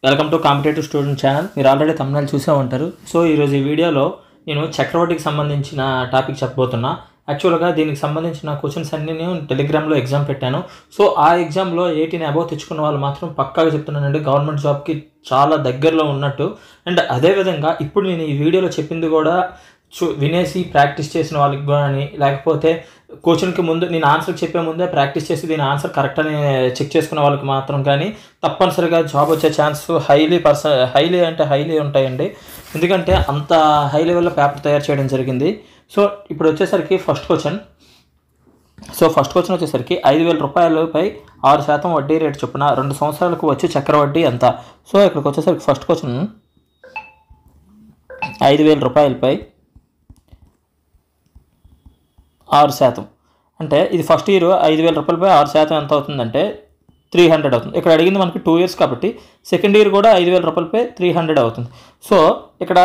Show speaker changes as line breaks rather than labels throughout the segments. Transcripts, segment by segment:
Welcome to competitive student channel. మీరు already thumbnail చూసే ఉంటారు. సో ఈరోజు ఈ వీడియోలో నేను చక్రవడ్డీకి సంబంధించిన టాపిక్ చెప్పబోతున్నా. యాక్చువల్గా దీనికి సంబంధించిన క్వశ్చన్స్ అన్నీ నేను టెలిగ్రామ్లో ఎగ్జామ్ పెట్టాను. సో ఆ ఎగ్జామ్లో 18 అబోవ్ తెచ్చుకున్న వాళ్ళు మాత్రం పక్కాగా చెప్తున్నానండి, గవర్నమెంట్ జాబ్కి చాలా దగ్గరలో ఉన్నట్టు. అండ్ అదేవిధంగా ఇప్పుడు నేను ఈ వీడియోలో చెప్పింది కూడా వినేసి ప్రాక్టీస్ చేసిన వాళ్ళకి కానీ, లేకపోతే క్వశ్చన్కి ముందు నేను ఆన్సర్ చెప్పే ముందే ప్రాక్టీస్ చేసి దీని ఆన్సర్ కరెక్ట్ అని చెక్ చేసుకునే వాళ్ళకి మాత్రం కానీ తప్పనిసరిగా జాబ్ వచ్చే ఛాన్స్ హైలీ ఉంటాయండి. ఎందుకంటే అంత హై లెవెల్లో పేపర్ తయారు చేయడం జరిగింది. సో ఇప్పుడు వచ్చేసరికి ఫస్ట్ క్వశ్చన్ వచ్చేసరికి 5,000 రూపాయలపై 6% వడ్డీ రేటు చొప్పున 2 సంవత్సరాలకు వచ్చి చక్రవడ్డీ ఎంత? సో ఇక్కడికి వచ్చేసరికి ఫస్ట్ క్వశ్చన్ 5,000 రూపాయలపై 6%, అంటే ఇది ఫస్ట్ ఇయర్ 5,000 రూపాయలపై 6% ఎంత అవుతుందంటే 300 అవుతుంది. ఇక్కడ అడిగింది మనకి 2 ఇయర్స్ కాబట్టి సెకండ్ ఇయర్ కూడా 5,000 రూపాయలపై 300 అవుతుంది. సో ఇక్కడ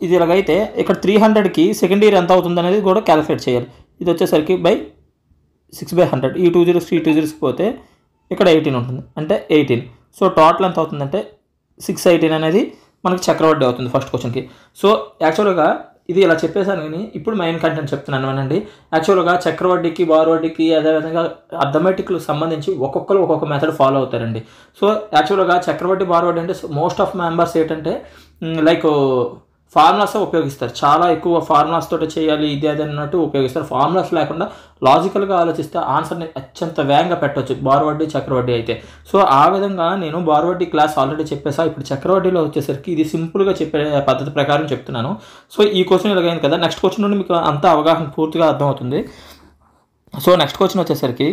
ఇది ఇలాగైతే ఇక్కడ 300కి సెకండ్ ఇయర్ ఎంత అవుతుంది అనేది కూడా క్యాలిక్యులేట్ చేయాలి. ఇది వచ్చేసరికి బై 6/100, ఈ 2 zeros పోతే ఇక్కడ 18 ఉంటుంది, అంటే 18. సో టోటల్ ఎంత అవుతుందంటే 618 అనేది మనకి చక్రవడ్డీ అవుతుంది ఫస్ట్ క్వశ్చన్కి. సో యాక్చువల్గా ఇది ఇలా చెప్పేశాను, కానీ ఇప్పుడు మెయిన్ కంటెంట్ చెప్తున్నాను అనండి. యాక్చువల్గా చక్రవడ్డీకి, బారువడ్డీకి, అదేవిధంగా అర్థమెటిక్లకు సంబంధించి ఒక్కొక్కరు ఒక్కొక్క మెథడ్ ఫాలో అవుతారండి. సో యాక్చువల్గా చక్రవడ్డీ, బారువడ్డీ అంటే మోస్ట్ ఆఫ్ మెంబర్స్ ఏంటంటే లైక్ ఫార్ములాస్ ఉపయోగిస్తారు. చాలా ఎక్కువ ఫార్ములాస్ తోటి చేయాలి ఇది అది అన్నట్టు ఉపయోగిస్తారు. ఫార్ములాస్ లేకుండా లాజికల్గా ఆలోచిస్తే ఆన్సర్ని అత్యంత వేగంగా పెట్టవచ్చు బారువడ్డీ, చక్రవడ్డీ అయితే. సో ఆ విధంగా నేను బారువడ్డీ క్లాస్ ఆల్రెడీ చెప్పేసా. ఇప్పుడు చక్రవడ్డీలో వచ్చేసరికి ఇది సింపుల్గా చెప్పే పద్ధతి ప్రకారం చెప్తున్నాను. సో ఈ క్వశ్చన్ ఇలాగైంది కదా, నెక్స్ట్ క్వశ్చన్ నుండి మీకు అంత అవగాహన పూర్తిగా అర్థమవుతుంది. సో నెక్స్ట్ క్వశ్చన్ వచ్చేసరికి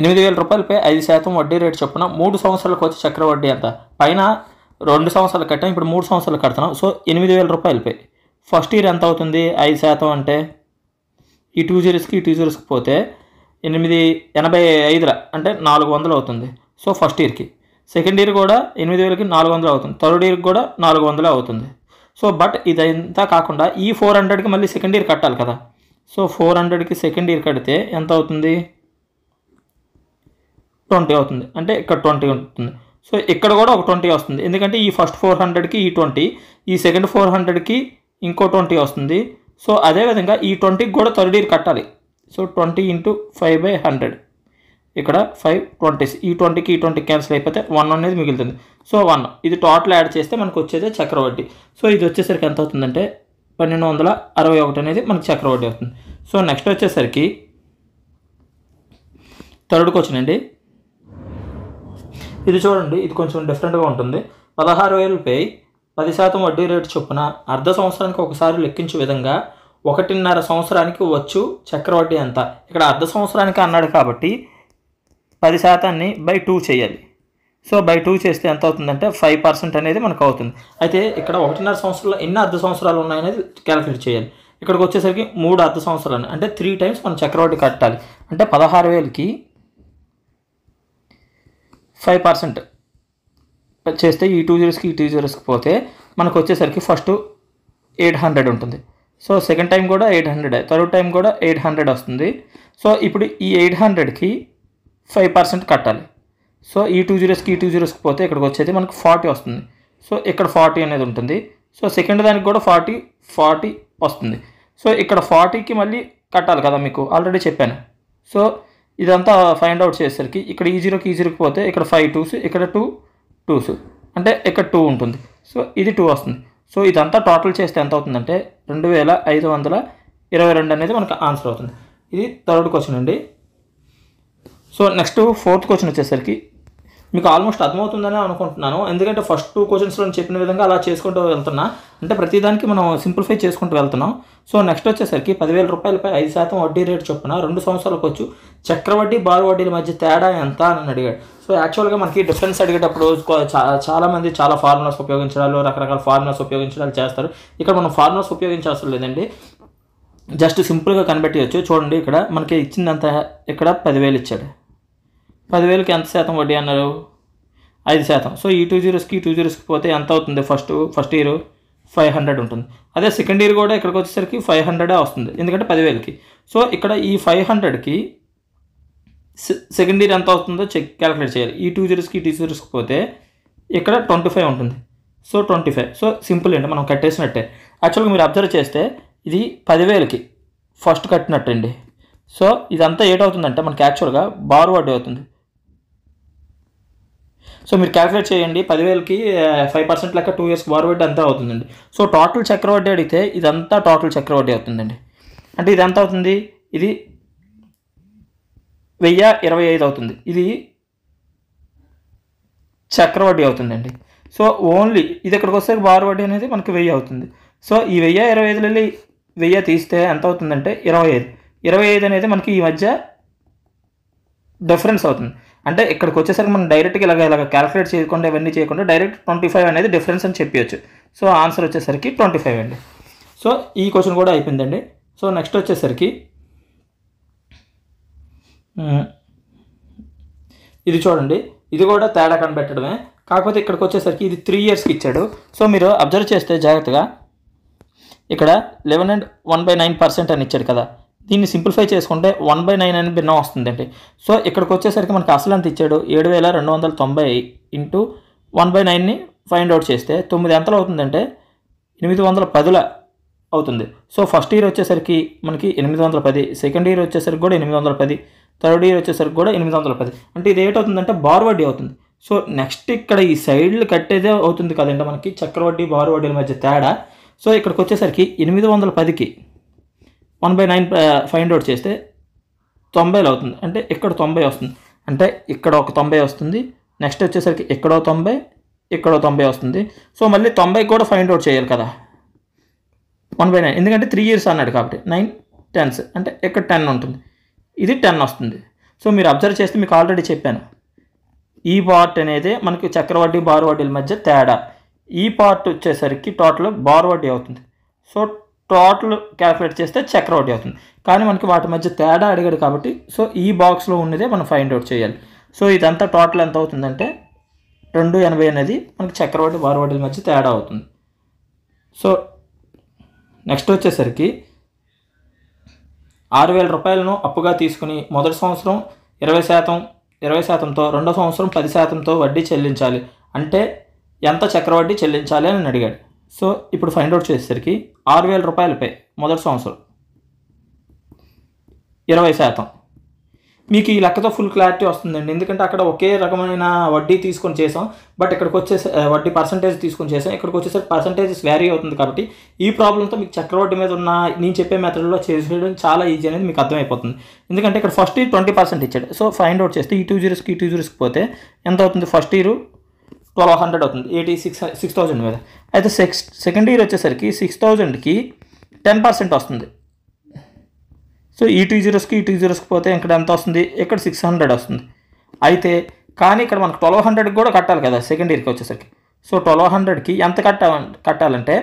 8,000 రూపాయలపై 5% వడ్డీ రేటు చొప్పున 3 సంవత్సరాలకు వచ్చి చక్రవడ్డీ ఎంత? పైన 2 సంవత్సరాలు కట్టాం, ఇప్పుడు 3 సంవత్సరాలు కడుతున్నాం. సో 8,000 రూపాయలపై ఫస్ట్ ఇయర్ ఎంత అవుతుంది? 5% అంటే ఈ 2 zeroస్కి పోతే 85 అంటే 400 అవుతుంది. సో ఫస్ట్ ఇయర్కి. సెకండ్ ఇయర్ కూడా 8,000కి 400 అవుతుంది. థర్డ్ ఇయర్కి కూడా 400 అవుతుంది. సో బట్ ఇదంతా కాకుండా ఈ 400కి మళ్ళీ సెకండ్ ఇయర్ కట్టాలి కదా. సో 400కి సెకండ్ ఇయర్ కడితే ఎంత అవుతుంది? 20 అవుతుంది, అంటే ఇక్కడ 20 ఉంటుంది. సో ఇక్కడ కూడా ఒక 20 వస్తుంది, ఎందుకంటే ఈ ఫస్ట్ 400కి ఈ 20, ఈ సెకండ్ 400కి ఇంకో 20 వస్తుంది. సో అదేవిధంగా ఈ 20కి కూడా థర్డ్ ఇయర్ కట్టాలి. సో 20 × 5/100, ఇక్కడ 5 20s, ఈ 20కి ఈ 20 క్యాన్సిల్ అయిపోతే 1 అనేది మిగులుతుంది. సో 1 ఇది టోటల్ యాడ్ చేస్తే మనకు వచ్చేదే చక్రవడ్డీ. సో ఇది వచ్చేసరికి ఎంత అవుతుందంటే 1,261 అనేది మనకి చక్రవడ్డీ అవుతుంది. సో నెక్స్ట్ వచ్చేసరికి థర్డ్ క్వశ్చన్ అండి. ఇది చూడండి, ఇది కొంచెం డిఫరెంట్గా ఉంటుంది. 16,000పై 10% వడ్డీ రేటు చొప్పున అర్ధ సంవత్సరానికి ఒకసారి లెక్కించే విధంగా 1.5 సంవత్సరానికి వచ్చు చక్రవడ్డీ ఎంత? ఇక్కడ అర్ధ సంవత్సరానికి అన్నాడు కాబట్టి 10%ని బై 2 చేయాలి. సో బై 2 చేస్తే ఎంత అవుతుందంటే 5% అనేది మనకు అవుతుంది. అయితే ఇక్కడ 1.5 సంవత్సరాలు ఎన్ని అర్ధ సంవత్సరాలు ఉన్నాయనేది క్యాలిక్యులేట్ చేయాలి. ఇక్కడికి వచ్చేసరికి 3 అర్ధ సంవత్సరాలు, అంటే 3 times మనం చక్రవడ్డీ కట్టాలి. అంటే 16,000కి 5% చేస్తే ఈ 2 zeroస్కి పోతే మనకు వచ్చేసరికి ఫస్ట్ 800 ఉంటుంది. సో సెకండ్ టైం కూడా 800, థర్డ్ టైం కూడా 800 వస్తుంది. సో ఇప్పుడు ఈ 800కి 5% కట్టాలి. సో ఈ 2 zeroస్కి పోతే ఇక్కడికి వచ్చేది మనకు 40 వస్తుంది. సో ఇక్కడ 40 అనేది ఉంటుంది. సో సెకండ్ దానికి కూడా 40 వస్తుంది. సో ఇక్కడ 40కి మళ్ళీ కట్టాలి కదా, మీకు ఆల్రెడీ చెప్పాను. సో ఇదంతా ఫైండ్ అవుట్ చేసేసరికి ఇక్కడ ఈ 0కి పోతే ఇక్కడ 5 2s, ఇక్కడ 2 2s, అంటే ఇక్కడ 2 ఉంటుంది. సో ఇది 2 వస్తుంది. సో ఇదంతా టోటల్ చేస్తే ఎంత అవుతుందంటే 2,522 అనేది మనకు ఆన్సర్ అవుతుంది. ఇది థర్డ్ క్వశ్చన్ అండి. సో నెక్స్ట్ ఫోర్త్ క్వశ్చన్ వచ్చేసరికి మీకు ఆల్మోస్ట్ అర్థమవుతుందని అనుకుంటున్నాను, ఎందుకంటే ఫస్ట్ 2 క్వశ్చన్స్లో చెప్పిన విధంగా అలా చేసుకుంటూ వెళ్తున్నా, అంటే ప్రతిదానికి మనం సింప్లిఫై చేసుకుంటూ వెళ్తున్నాం. సో నెక్స్ట్ వచ్చేసరికి 10,000 రూపాయలపై 5% వడ్డీ రేటు చొప్పున 2 సంవత్సరాలకు వచ్చు చక్రవడ్డీ, బారువడ్డీల మధ్య తేడా ఎంత అని అడిగాడు. సో యాక్చువల్గా మనకి డిఫరెన్స్ అడిగేటప్పుడు చాలామంది చాలా ఫార్ములాస్ ఉపయోగించడాలు, రకరకాల ఫార్ములాస్ ఉపయోగించడాలు చేస్తారు. ఇక్కడ మనం ఫార్ములాస్ ఉపయోగించాల్సిన లేదండి, జస్ట్ సింపుల్గా కనిపెట్టవచ్చు. చూడండి, ఇక్కడ మనకి ఇచ్చిందంత ఇక్కడ 10,000 ఇచ్చాడు. 10,000కి ఎంత శాతం వడ్డీ అన్నారు? 5%. సో ఈ 2 zeroస్కి పోతే ఎంత అవుతుంది? ఫస్ట్ ఇయర్ 500 ఉంటుంది. అదే సెకండ్ ఇయర్ కూడా ఇక్కడికి వచ్చేసరికి 500 వస్తుంది, ఎందుకంటే 10,000కి. సో ఇక్కడ ఈ 500కి సెకండ్ ఇయర్ ఎంత అవుతుందో క్యాలిక్యులేట్ చేయాలి. ఈ 2 zeroస్కి పోతే ఇక్కడ 25 ఉంటుంది. సో 25. సో సింపుల్ అండి, మనం కట్టేసినట్టే. యాక్చువల్గా మీరు అబ్జర్వ్ చేస్తే ఇది 10,000కి ఫస్ట్ కట్టినట్టండి. సో ఇదంతా ఏటవుతుందంటే మనకి యాక్చువల్గా బార్ వడ్డీ అవుతుంది. సో మీరు క్యాలిక్యులేట్ చేయండి, 10,000కి 5% లెక్క 2 ఇయర్స్ బార్ వడ్డీ అంతా అవుతుందండి. సో టోటల్ చక్రవడ్డీ అడిగితే ఇదంతా టోటల్ చక్రవడ్డీ అవుతుందండి. అంటే ఇది ఎంత అవుతుంది, ఇది 1025 అవుతుంది, ఇది చక్రవడ్డీ అవుతుందండి. సో ఓన్లీ ఇది ఇక్కడికి వస్తే బార్ వడ్డీ అనేది మనకి 1000 అవుతుంది. సో ఈ 1025 1000 తీస్తే ఎంత అవుతుందంటే 25 అనేది మనకి ఈ మధ్య డిఫరెన్స్ అవుతుంది. అంటే ఇక్కడికి వచ్చేసరికి మనం డైరెక్ట్గా ఇలాగ క్యాలిక్యులేట్ చేయకుండా ఇవన్నీ చేయకుండా డైరెక్ట్ 25 అనేది డిఫరెన్స్ అని చెప్పవచ్చు. సో ఆన్సర్ వచ్చేసరికి 25 అండి. సో ఈ క్వశ్చన్ కూడా అయిపోయిందండి. సో నెక్స్ట్ వచ్చేసరికి ఇది చూడండి, ఇది కూడా తేడా కనిపెట్టడమే. కాకపోతే ఇక్కడికి వచ్చేసరికి ఇది 3 ఇయర్స్కి ఇచ్చాడు. సో మీరు అబ్జర్వ్ చేస్తే జాగ్రత్తగా ఇక్కడ 11 and 1/9% అని ఇచ్చాడు కదా, దీన్ని సింప్లిఫై చేసుకుంటే 1/9 అని భిన్నం వస్తుందండి. సో ఇక్కడికి వచ్చేసరికి మనకు అసలు ఎంత ఇచ్చాడు, 7,290 ఇంటూ 1/9ని ఫైండ్ అవుట్ చేస్తే 9 ఎంతలో అవుతుందంటే 810 అవుతుంది. సో ఫస్ట్ ఇయర్ వచ్చేసరికి మనకి 810, సెకండ్ ఇయర్ వచ్చేసరికి కూడా 810, థర్డ్ ఇయర్ వచ్చేసరికి కూడా 810. అంటే ఇది ఏటవుతుందంటే బార్ వడ్డీ అవుతుంది. సో నెక్స్ట్ ఇక్కడ ఈ సైడ్లు కట్టేదే అవుతుంది కదండి మనకి చక్రవడ్డీ బార్ వడ్డీల మధ్య తేడా. సో ఇక్కడికి వచ్చేసరికి 810కి 1/9 ఫైండ్ అవుట్ చేస్తే 90 అవుతుంది. అంటే ఇక్కడ 90 వస్తుంది, అంటే ఇక్కడ ఒక 90 వస్తుంది, నెక్స్ట్ వచ్చేసరికి ఇక్కడో 90, ఇక్కడో 90 వస్తుంది. సో మళ్ళీ 90 కూడా ఫైండ్ అవుట్ చేయాలి కదా 1/9, ఎందుకంటే 3 ఇయర్స్ అన్నాడు కాబట్టి 9 10s అంటే ఇక్కడ 10 ఉంటుంది, ఇది 10 వస్తుంది. సో మీరు అబ్జర్వ్ చేస్తే మీకు ఆల్రెడీ చెప్పాను, ఈ పార్ట్ అనేది మనకి చక్రవడ్డీ బార్ వడ్డీల మధ్య తేడా. ఈ పార్ట్ వచ్చేసరికి టోటల్ బార్ వడ్డీ అవుతుంది. సో టోటల్ క్యాలిక్యులేట్ చేస్తే చక్రవడ్డీ అవుతుంది. కానీ మనకి వాటి మధ్య తేడా అడిగాడు కాబట్టి సో ఈ బాక్స్లో ఉన్నదే మనం ఫైండ్ అవుట్ చేయాలి. సో ఇదంతా టోటల్ ఎంత అవుతుందంటే 280 అనేది మనకి చక్రవడ్డీ బార్ వడ్డీల మధ్య తేడా అవుతుంది. సో నెక్స్ట్ వచ్చేసరికి 6,000 రూపాయలను అప్పుగా తీసుకుని మొదటి సంవత్సరం 20%తో రెండో సంవత్సరం 10%తో వడ్డీ చెల్లించాలి అంటే ఎంత చక్రవడ్డీ చెల్లించాలి అని అడిగాడు. సో ఇప్పుడు ఫైండ్ అవుట్ చేసేసరికి 6,000 రూపాయలపై మొదటి సంవత్సరం 20%, మీకు ఈ లెక్కతో ఫుల్ క్లారిటీ వస్తుందండి. ఎందుకంటే అక్కడ ఒకే రకమైన వడ్డీ తీసుకొని చేసాం, బట్ ఇక్కడికి వచ్చేసి వడ్డీ పర్సంటేజ్ తీసుకొని చేసాం, ఇక్కడికి వచ్చేసరికి పర్సంటేజెస్ వ్యారీ అవుతుంది. కాబట్టి ఈ ప్రాబ్లంతో మీకు చక్రవడ్డీ మీద ఉన్న నేను చెప్పే మెథడ్లో చేసేయడం చాలా ఈజీ అనేది మీకు అర్థమైపోతుంది. ఎందుకంటే ఇక్కడ ఫస్ట్ ఇయర్ 20% ఇచ్చాడు. సో ఫైండ్ అవుట్ చేస్తే ఈ 2 zeros పోతే ఎంత అవుతుంది, ఫస్ట్ ఇయర్ 1,200 అవుతుంది, 6,000 మీద. అయితే సెకండ్ ఇయర్ వచ్చేసరికి 6,000కి 10% వస్తుంది. సో ఈ 2 zeros పోతే ఇక్కడ ఎంత వస్తుంది, ఇక్కడ 600 వస్తుంది. అయితే కానీ ఇక్కడ మనకు 1,200కి కూడా కట్టాలి కదా సెకండ్ ఇయర్కి వచ్చేసరికి. సో 1,200కి ఎంత కట్టాలంటే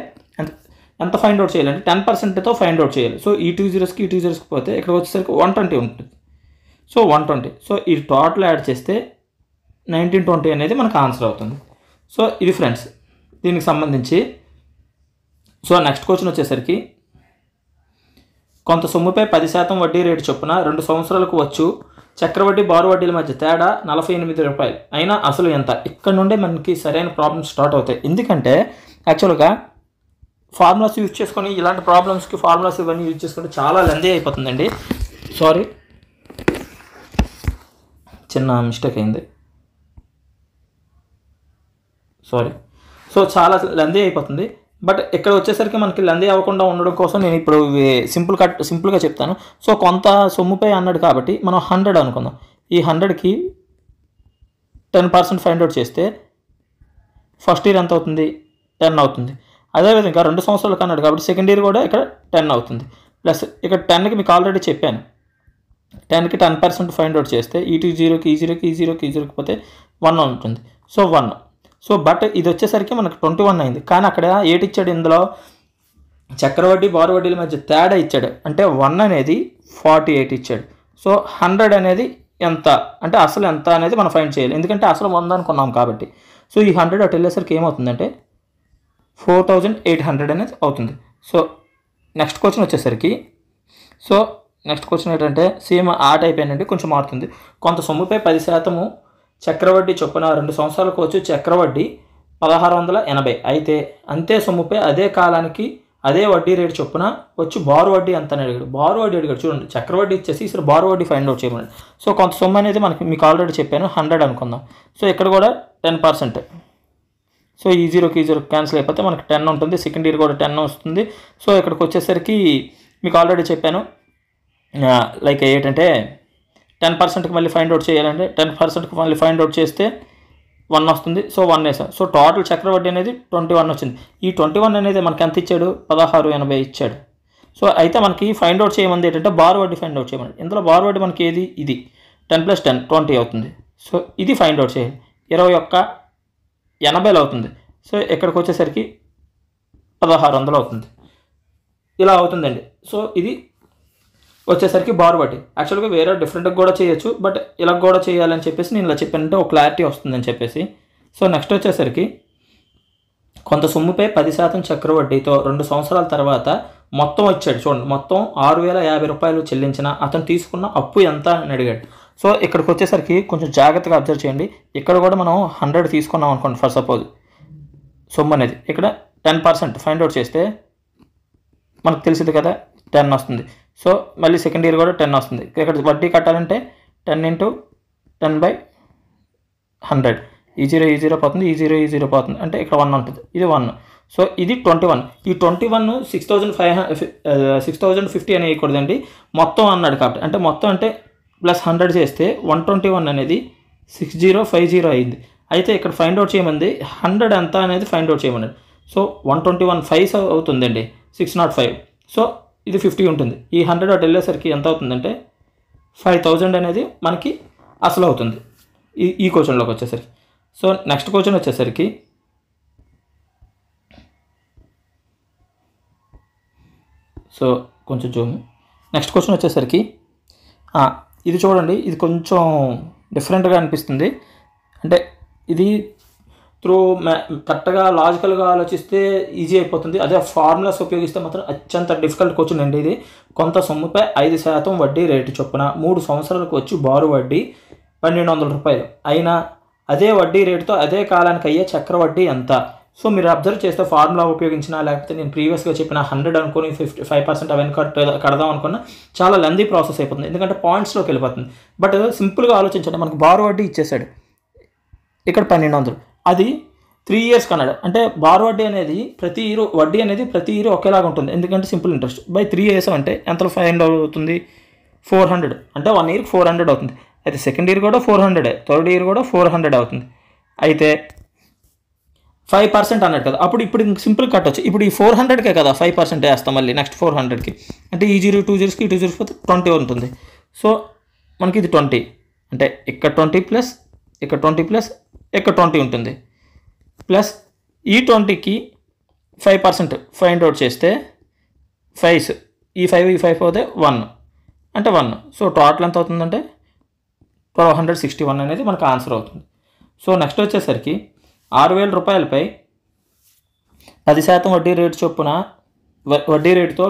ఎంత ఫైండ్ అవుట్ చేయాలంటే 10%తో ఫైండ్ అవుట్ చేయాలి. సో ఈ 2 zeroస్కి పోతే ఇక్కడ వచ్చేసరికి 120 ఉంటుంది. సో 120, సో ఈ టోటల్ యాడ్ చేస్తే 1920 అనేది మనకు ఆన్సర్ అవుతుంది. సో ఇది ఫ్రెండ్స్ దీనికి సంబంధించి. సో నెక్స్ట్ క్వశ్చన్ వచ్చేసరికి కొంత సొమ్ముపై 10% వడ్డీ రేటు చొప్పున 2 సంవత్సరాలకు వచ్చు చక్రవడ్డీ బారు వడ్డీల మధ్య తేడా 48 రూపాయలు అయినా అసలు ఎంత. ఇక్కడ నుండే మనకి సరైన ప్రాబ్లమ్స్ స్టార్ట్ అవుతాయి. ఎందుకంటే యాక్చువల్గా ఫార్ములాస్ యూజ్ చేసుకొని ఇలాంటి ప్రాబ్లమ్స్కి ఫార్ములాస్ ఇవన్నీ యూజ్ చేసుకుంటే చాలా లెందీ అయిపోతుందండి. సారీ, చిన్న మిస్టేక్ అయింది, సారీ. సో చాలా లెందీ అయిపోతుంది. బట్ ఇక్కడ వచ్చేసరికి మనకి లెందీ అవ్వకుండా ఉండడం కోసం నేను ఇప్పుడు సింపుల్గా చెప్తాను. సో కొంత సొమ్ముపై అన్నాడు కాబట్టి మనం 100 అనుకుందాం. ఈ 100కి 10% ఫైండ్ అవుట్ చేస్తే ఫస్ట్ ఇయర్ ఎంత అవుతుంది, 10 అవుతుంది. అదేవిధంగా 2 సంవత్సరాలకు అన్నాడు కాబట్టి సెకండ్ ఇయర్ కూడా ఇక్కడ 10 అవుతుంది. ప్లస్ ఇక్కడ 10కి మీకు ఆల్రెడీ చెప్పాను, 10కి 10% ఫైండ్ అవుట్ చేస్తే ఈ 2 0కి పోతే 1 ఉంటుంది. సో 1. సో బట్ ఇది వచ్చేసరికి మనకు 21 అయింది. కానీ అక్కడ 8 ఇచ్చాడు, ఇందులో చక్రవడ్డీ బారు వడ్డీల మధ్య తేడా ఇచ్చాడు. అంటే 1 అనేది 48 ఇచ్చాడు. సో 100 అనేది ఎంత అంటే అసలు ఎంత అనేది మనం ఫైండ్ చేయాలి. ఎందుకంటే అసలు 100 అనుకున్నాం కాబట్టి. సో ఈ 100 అటు వెళ్ళేసరికి ఏమవుతుందంటే 4,800 అనేది అవుతుంది. సో నెక్స్ట్ క్వశ్చన్ వచ్చేసరికి నెక్స్ట్ క్వశ్చన్ ఏంటంటే సేమ్ ఆ టైప్ ఏంటంటే కొంచెం మారుతుంది. కొంత సొమ్ముపై 10% చక్రవడ్డీ చొప్పున 2 సంవత్సరాలకు వచ్చు చక్రవడ్డీ 1680. అయితే అంతే సొమ్ముపై అదే కాలానికి అదే వడ్డీ రేటు చొప్పున వచ్చి బారు వడ్డీ ఎంత అని అడిగాడు. బారు వడ్డీ అడిగాడు చూడండి, చక్రవడ్డీ ఇచ్చేసి ఇక్కడ బారు వడ్డీ ఫైండ్ అవుట్ చేయమన్నాడు. సో కొంత సొమ్ము అనేది మీకు ఆల్రెడీ చెప్పాను 100 అనుకుందాం. సో ఇక్కడ కూడా 10%. సో ఈ జీరోకి క్యాన్సిల్ అయిపోతే మనకి 10 ఉంటుంది, సెకండ్ ఇయర్ కూడా 10 వస్తుంది. సో ఇక్కడికి వచ్చేసరికి మీకు ఆల్రెడీ చెప్పాను లైక్ ఏంటంటే 10%కి మళ్ళీ ఫైండ్ అవుట్ చేయాలంటే 10%కి మళ్ళీ ఫైండ్ అవుట్ చేస్తే 1 వస్తుంది. సో 1 వేసాం. సో టోటల్ చక్రవడ్డీ అనేది 21 వచ్చింది. ఈ 21 అనేది మనకి ఎంత ఇచ్చాడు, 1680 ఇచ్చాడు. సో అయితే మనకి ఫైండ్ అవుట్ చేయమంది ఏంటంటే బారు వడ్డీ ఫైండ్ అవుట్ చేయమని. ఇందులో బారు వడ్డీ మనకి ఏది, ఇది 10 + 10 20 అవుతుంది. సో ఇది ఫైండ్ అవుట్ చేయాలి, 2180 అవుతుంది. సో ఇక్కడికి వచ్చేసరికి 1600 అవుతుంది. ఇలా అవుతుందండి. సో ఇది వచ్చేసరికి బారు వడ్డీ. యాక్చువల్గా వేరే డిఫరెంట్గా కూడా చేయొచ్చు, బట్ ఇలా కూడా చేయాలని చెప్పేసి నేను ఇలా చెప్పానంటే ఒక క్లారిటీ వస్తుందని చెప్పేసి. సో నెక్స్ట్ వచ్చేసరికి కొంత సొమ్ముపై 10% చక్రవడ్డీతో 2 సంవత్సరాల తర్వాత మొత్తం వచ్చాడు. చూడండి, మొత్తం 6050 రూపాయలు చెల్లించిన అతను తీసుకున్న అప్పు ఎంత అని అడిగాడు. సో ఇక్కడికి వచ్చేసరికి కొంచెం జాగ్రత్తగా అబ్జర్వ్ చేయండి. ఇక్కడ కూడా మనం 100 తీసుకున్నాం అనుకోండి ఫర్ సపోజ్ సొమ్ము అనేది. ఇక్కడ 10% ఫైండ్ అవుట్ చేస్తే మనకు తెలిసింది కదా 10 వస్తుంది. సో మళ్ళీ సెకండ్ ఇయర్ కూడా 10 వస్తుంది. ఇక్కడ వడ్డీ కట్టాలంటే 10 × 10/100. ఈ జీరో పోతుంది, ఈ జీరో పోతుంది, అంటే ఇక్కడ 1 ఉంటుంది, ఇది 1. సో ఇది 21. ఈ 21 6050 అని వేయకూడదండి, మొత్తం అన్నాడు కాబట్టి. అంటే మొత్తం అంటే +100 చేస్తే 121 అనేది 6050 అయింది. అయితే ఇక్కడ ఫైండ్ అవుట్ చేయమంది 100 ఎంత అనేది ఫైండ్ అవుట్ చేయమన్నాడు. సో 121 5 అవుతుందండి, 605. సో ఇది 50 ఉంటుంది. ఈ 100 అటు వెళ్ళేసరికి ఎంత అవుతుందంటే 5000 అనేది మనకి అసలు అవుతుంది ఈ క్వశ్చన్లోకి వచ్చేసరికి. సో నెక్స్ట్ క్వశ్చన్ వచ్చేసరికి సో కొంచెం జూమ్. నెక్స్ట్ క్వశ్చన్ వచ్చేసరికి ఇది చూడండి, ఇది కొంచెం డిఫరెంట్గా అనిపిస్తుంది. అంటే ఇది త్రూ కరెక్ట్గా లాజికల్గా ఆలోచిస్తే ఈజీ అయిపోతుంది. అదే ఫార్ములాస్ ఉపయోగిస్తే మాత్రం అత్యంత డిఫికల్ట్ క్వశ్చన్ అండి ఇది. కొంత సొమ్ముపై 5% వడ్డీ రేటు చొప్పున 3 సంవత్సరాలకు వచ్చి బారు వడ్డీ 1200 రూపాయలు అయినా అదే వడ్డీ రేటుతో అదే కాలానికి అయ్యే చక్రవడ్డీ ఎంత. సో మీరు అబ్జర్వ్ చేస్తే ఫార్ములా ఉపయోగించినా లేకపోతే నేను ప్రీవియస్గా చెప్పిన 100 అనుకుని 5% అవన్నీ కడదాం అనుకున్నా చాలా లెందీ ప్రాసెస్ అయిపోతుంది, ఎందుకంటే పాయింట్స్లోకి వెళ్ళిపోతుంది. బట్ సింపుల్గా ఆలోచించండి, మనకు బారు వడ్డీ ఇచ్చేసాడు, ఇక్కడ 1200, అది 3 ఇయర్స్ కన్నాడు. అంటే బారు వడ్డీ అనేది ప్రతి ఇయర్ వడ్డీ అనేది ప్రతి ఇయర్ ఒకేలాగా ఉంటుంది, ఎందుకంటే సింపుల్ ఇంట్రెస్ట్ బై 3 ఇయర్స్ అంటే ఎంతలో ఫైండ్ అవుతుంది 400. అంటే 1 ఇయర్కి 400 అవుతుంది. అయితే సెకండ్ ఇయర్ కూడా 400, థర్డ్ ఇయర్ కూడా 400 అవుతుంది. అయితే 5% అన్నాడు కదా, ఇప్పుడు సింపుల్ కట్టొచ్చు. ఇప్పుడు ఈ 400కే కదా 5% వేస్తాం మళ్ళీ నెక్స్ట్ 400కి. అంటే ఈ 2 జీరోస్కి 2 జీరోస్ పోతే 20 ఉంటుంది. సో మనకి ఇది 20, అంటే ఇక్కడ 20 ప్లస్ ఇక్కడ 20 ప్లస్ ఇక్కడ 20 ఉంటుంది, ప్లస్ ఈ 20కి 5% ఫైండ్ అవుట్ చేస్తే 5, ఈ 5 పోతే 1, అంటే 1. సో టోటల్ ఎంత అవుతుందంటే 1261 అనేది మనకు ఆన్సర్ అవుతుంది. సో నెక్స్ట్ వచ్చేసరికి 6000 రూపాయలపై 10% వడ్డీ రేటు చొప్పున వడ్డీ రేటుతో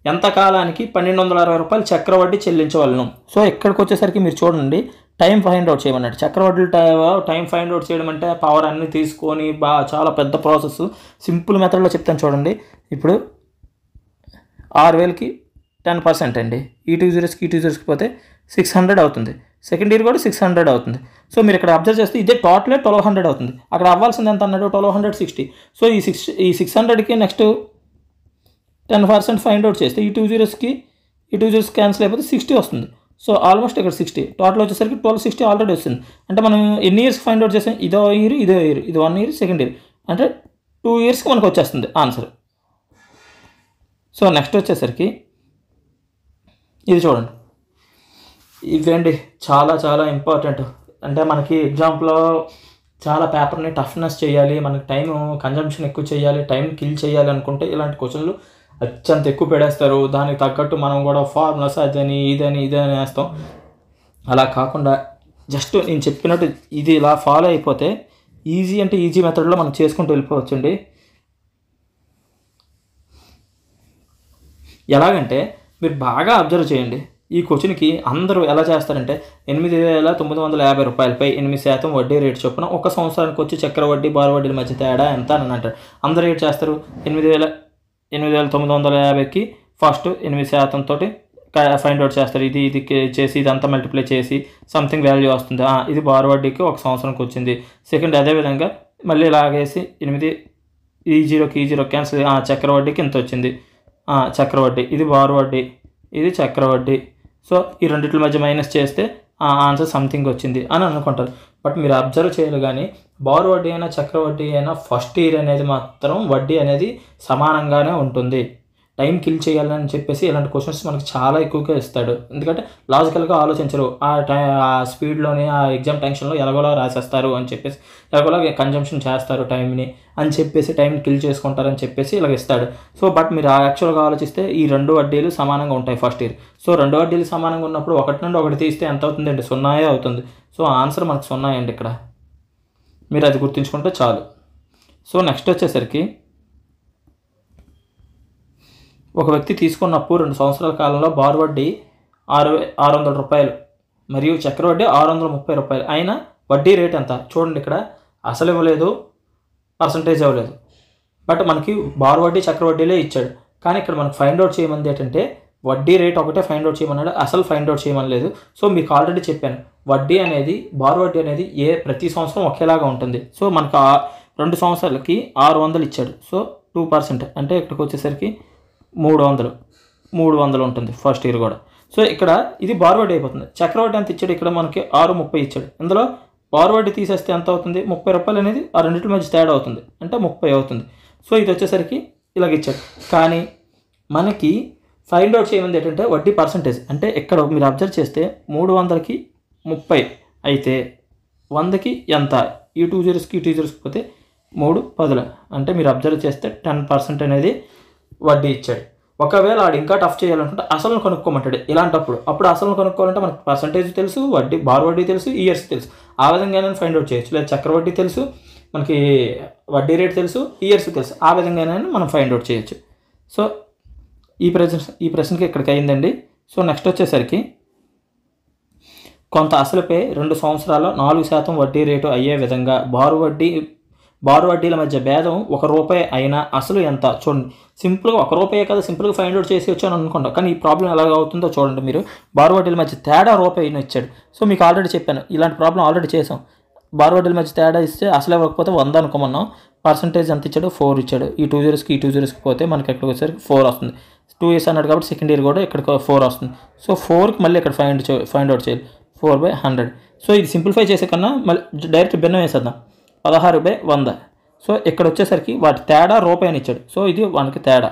ఎంత కాలానికి 1260 రూపాయలు చక్రవడ్డీ చెల్లించవలను. సో ఇక్కడికి వచ్చేసరికి మీరు చూడండి, టైం ఫైండ్ అవుట్ చేయమన్నాడు. చక్రవడ్డీ టైం ఫైండ్ అవుట్ చేయడం అంటే పవర్ అన్నీ తీసుకొని చాలా పెద్ద ప్రాసెస్. సింపుల్ మెథడ్లో చెప్తాను చూడండి. ఇప్పుడు 6000కి 10% అండి, ఈ 2 జీరోస్కి 2 జీరోస్కి పోతే 600 అవుతుంది. సెకండ్ ఇయర్ కూడా 600 అవుతుంది. సో మీరు ఇక్కడ అబ్జర్వ్ చేస్తే ఇదే టోటలే 1200 అవుతుంది. అక్కడ అవ్వాల్సింది ఎంత అన్నాడు 1260. సో ఈ 600కి నెక్స్ట్ 10% ఫైండ్ అవుట్ చేస్తే ఈ 2 జీరోస్కి క్యాన్సిల్ అయిపోతే 60 వస్తుంది. సో ఆల్మోస్ట్ ఇక్కడ 60, టోటల్ వచ్చేసరికి 1260 ఆల్రెడీ వస్తుంది. అంటే మనం ఎన్ని ఇయర్స్కి ఫైండ్ అవుట్ చేసాం, ఇదో ఇయర్ ఇది 1 ఇయర్ సెకండ్ ఇయర్, అంటే 2 ఇయర్స్కి మనకు వచ్చేస్తుంది ఆన్సర్. సో నెక్స్ట్ వచ్చేసరికి ఇది చూడండి, ఇవేంటి చాలా చాలా ఇంపార్టెంట్. అంటే మనకి ఎగ్జాంపుల్లో చాలా పేపర్ని టఫ్నెస్ చేయాలి, మనకి టైం కన్జంప్షన్ ఎక్కువ చేయాలి, టైం కిల్ చేయాలి అనుకుంటే ఇలాంటి క్వశ్చన్లు అత్యంత ఎక్కువ పెడేస్తారు. దానికి తగ్గట్టు మనం కూడా ఫార్ములాస్ ఇదని వేస్తాం. అలా కాకుండా జస్ట్ నేను చెప్పినట్టు ఇది ఇలా ఫాలో అయిపోతే ఈజీ అంటే ఈజీ మెథడ్లో మనం చేసుకుంటూ వెళ్ళిపోవచ్చండి. ఎలాగంటే మీరు బాగా అబ్జర్వ్ చేయండి, ఈ క్వశ్చన్కి అందరూ ఎలా చేస్తారంటే 8,950 రూపాయలపై 8% వడ్డీ రేటు చొప్పున ఒక సంవత్సరానికి వచ్చి చక్ర వడ్డీ బారు వడ్డీల మధ్య తేడా ఎంత అని అంటారు. అందరూ ఏం చేస్తారు, 8,950కి ఫస్ట్ 8% తోటి ఫైండ్ అవుట్ చేస్తారు. ఇది చేసి ఇదంతా మల్టిప్లై చేసి సంథింగ్ వాల్యూ వస్తుంది, ఇది బారు వడ్డీకి ఒక సంవత్సరానికి వచ్చింది. సెకండ్ అదేవిధంగా మళ్ళీ ఇలాగేసి 8 ఈ జీరో క్యాన్సిల్, చక్ర వడ్డీకి ఇంత వచ్చింది, చక్ర వడ్డీ, ఇది బారు వడ్డీ, ఇది చక్ర వడ్డీ. సో ఈ రెండింటి మధ్య మైనస్ చేస్తే ఆన్సర్ సంథింగ్ వచ్చింది అని అనుకుంటారు. బట్ మీరు అబ్జర్వ్ చేయాలి కానీ బారు వడ్డీ అయినా చక్ర వడ్డీ అయినా ఫస్ట్ ఇయర్ అనేది మాత్రం వడ్డీ అనేది సమానంగానే ఉంటుంది. టైం కిల్ చేయాలని చెప్పేసి ఇలాంటి క్వశ్చన్స్ మనకి చాలా ఎక్కువగా ఇస్తాడు. ఎందుకంటే లాజికల్గా ఆలోచించరు, ఆ స్పీడ్లోనే ఆ ఎగ్జామ్ టెన్షన్లో ఎలాగోలా రాసేస్తారు అని చెప్పేసి, ఎలాగోలా కన్జంప్షన్ చేస్తారు టైంని అని చెప్పేసి, టైం కిల్ చేసుకుంటారని చెప్పేసి ఇలాగ ఇస్తాడు. సో బట్ మీరు యాక్చువల్గా ఆలోచిస్తే ఈ రెండు వడ్డీలు సమానంగా ఉంటాయి ఫస్ట్ ఇయర్. సో రెండు వడ్డీలు సమానంగా ఉన్నప్పుడు ఒకటి నుండి ఒకటి తీస్తే ఎంత అవుతుందండి, 0 అవుతుంది. సో ఆన్సర్ మనకు 0 అండి ఇక్కడ, మీరు అది గుర్తుంచుకుంటే చాలు. సో నెక్స్ట్ వచ్చేసరికి ఒక వ్యక్తి తీసుకున్న అప్పు 2 సంవత్సరాల కాలంలో బారు వడ్డీ 600 రూపాయలు మరియు చక్ర వడ్డీ 630 రూపాయలు అయినా వడ్డీ రేట్ ఎంత చూడండి. ఇక్కడ అసలు ఇవ్వలేదు, పర్సంటేజ్ ఇవ్వలేదు, బట్ మనకి బారు వడ్డీ చక్ర వడ్డీలే ఇచ్చాడు. కానీ ఇక్కడ మనకు ఫైండ్ అవుట్ చేయమంది ఏంటంటే వడ్డీ రేట్ ఒకటే ఫైండ్ అవుట్ చేయమన్నాడు, అసలు ఫైండ్ అవుట్ చేయమనలేదు. సో మీకు ఆల్రెడీ చెప్పాను, వడ్డీ అనేది బారు వడ్డీ అనేది ప్రతి సంవత్సరం ఒకేలాగా ఉంటుంది. సో మనకు 2 సంవత్సరాలకి 600 ఇచ్చాడు. సో 2% అంటే ఇక్కడికి వచ్చేసరికి 300 ఉంటుంది ఫస్ట్ ఇయర్ కూడా. సో ఇక్కడ ఇది బారు వడ్డీ అయిపోతుంది. చక్ర వడ్డీ ఎంత ఇచ్చాడు, ఇక్కడ మనకి 630 ఇచ్చాడు. ఇందులో బారు వడ్డీ తీసేస్తే ఎంత అవుతుంది, 30 రూపాయలు అనేది ఆ రెండింటి మధ్య తేడా అవుతుంది, అంటే 30 అవుతుంది. సో ఇది వచ్చేసరికి ఇలాగ ఇచ్చాడు. కానీ మనకి ఫైండ్ అవుట్ చేయమంది ఏంటంటే వడ్డీ పర్సంటేజ్. అంటే ఇక్కడ మీరు అబ్జర్వ్ చేస్తే 300కి 30 అయితే 100కి ఎంత, ఈ 2 జీరోస్కి ఈ 2 జీరోస్కి పోతే 3 10 అంటే మీరు అబ్జర్వ్ చేస్తే 10% అనేది వడ్డీ ఇచ్చాడు. ఒకవేళ ఆడు ఇంకా టఫ్ చేయాలనుకుంటే అసలు కనుక్కోమంటాడు. అప్పుడు అసలు కనుక్కోవాలంటే మనకి పర్సంటేజ్ తెలుసు, బారు వడ్డీ తెలుసు, ఇయర్స్ తెలుసు. ఆ విధంగానే ఫైండ్ అవుట్ చేయొచ్చు. లేదా చక్ర వడ్డీ తెలుసు, మనకి వడ్డీ రేట్ తెలుసు, ఇయర్స్ తెలుసు, ఆ విధంగానే మనం ఫైండ్ అవుట్ చేయొచ్చు. సో ఈ ప్రశ్నకి ఇక్కడికి అయిందండి. సో నెక్స్ట్ వచ్చేసరికి కొంత అసలుపై 2 సంవత్సరాల్లో 4% వడ్డీ రేటు అయ్యే విధంగా బారు వడ్డీల మధ్య భేదం ₹1 అయినా అసలు ఎంత చూడండి. సింపుల్గా ₹1 కదా, సింపుల్గా ఫైండ్ అవుట్ చేసి వచ్చాను అనుకుంటాం. కానీ ఈ ప్రాబ్లం ఎలాగ అవుతుందో చూడండి మీరు. బారు వడ్డీల మధ్య తేడా ₹1 ఇచ్చాడు. సో మీకు ఆల్రెడీ చెప్పాను, ఇలాంటి ప్రాబ్లం ఆల్రెడీ చేసాం. బారు వడ్డీల మధ్య తేడా ఇస్తే అసలు ఇవ్వకపోతే 100 అనుకోమన్నాం. పర్సంటేజ్ ఎంత ఇచ్చాడు, 4 ఇచ్చాడు. ఈ 2 జీరోస్కి ఈ 2 జీరోస్కి పోతే మనకి ఎక్కడికి వచ్చేసరికి 4 వస్తుంది. 2 ఇయర్స్ అన్నాడు కాబట్టి సెకండ్ ఇయర్ కూడా ఇక్కడికి 4 వస్తుంది. సో 4కి మళ్ళీ ఇక్కడ ఫైండ్ అవుట్ చేయాలి, 4/100. సో ఇది సింప్లిఫై చేసే కన్నా మళ్ళీ డైరెక్ట్ భిన్నం వేసేద్దాం, 16/100. సో ఇక్కడ వచ్చేసరికి వాటి తేడా ₹1 ఇచ్చాడు. సో ఇది మనకి తేడా